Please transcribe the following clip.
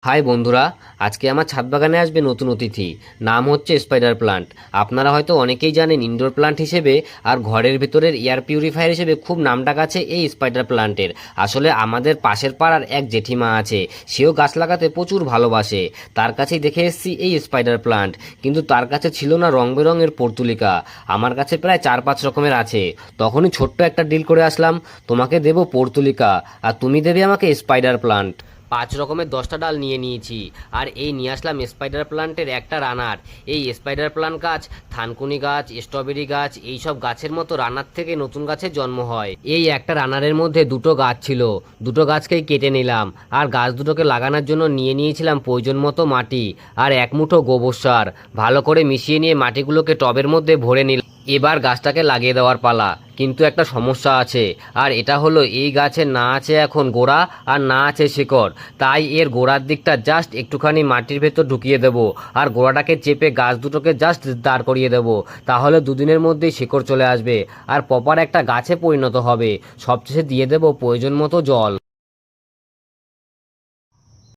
High বন্ধুরা, আজকে আমার ছাদ বাগানে আসবে নতুন অতিথি। নাম হচ্ছে স্পাইডার প্লান্ট। আপনারা হয়তো অনেকেই জানেন ইনডোর প্লান্ট হিসেবে আর ঘরের ভিতরের এয়ার পিউরিফায়ার হিসেবে খুব নামডাক আছে এই স্পাইডার প্লান্টের। আসলে আমাদের পাশের পাড়ার এক জেঠিমা আছে, সেও গাছ লাগাতে প্রচুর ভালোবাসে। তার কাছেই দেখে এসেছি এই স্পাইডার প্লান্ট, কিন্তু তার কাছে ছিল না রং বেরঙের পর্তুলিকা। আমার কাছে প্রায় 4-5 রকমের আছে। তখনই ছোট্ট একটা ডিল করে আসলাম, তোমাকে দেবো পর্তুলিকা আর তুমি দেবে আমাকে স্পাইডার প্লান্ট। 5 রকমের 10টা ডাল নিয়ে নিয়েছি, আর এই নিয়ে আসলাম স্পাইডার প্লান্টের একটা রানার। এই স্পাইডার প্লান্ট গাছ থানকুনি গাছ, স্ট্রবেরি গাছ, এইসব গাছের মতো রানার থেকে নতুন গাছের জন্ম হয়। এই একটা রানারের মধ্যে দুটো গাছ ছিল, দুটো গাছকেই কেটে নিলাম, আর গাছ দুটোকে লাগানোর জন্য নিয়ে নিয়েছিলাম প্রয়োজন মতো মাটি আর এক মুঠো গোবর সার। ভালো করে মিশিয়ে নিয়ে মাটিগুলোকে টবের মধ্যে ভরে নিলাম। এবার গাছটাকে লাগিয়ে দেওয়ার পালা, কিন্তু একটা সমস্যা আছে, আর এটা হলো এই গাছের না আছে এখন গোড়া আর না আছে শিকড়। তাই এর গোড়ার দিকটা জাস্ট একটুখানি মাটির ভেতর ঢুকিয়ে দেবো, আর গোড়াটাকে চেপে গাছ দুটোকে জাস্ট দাঁড় করিয়ে দেবো। তাহলে দুদিনের মধ্যেই শিকড় চলে আসবে আর প্রপার একটা গাছে পরিণত হবে। সবশেষে দিয়ে দেবো প্রয়োজন মতো জল।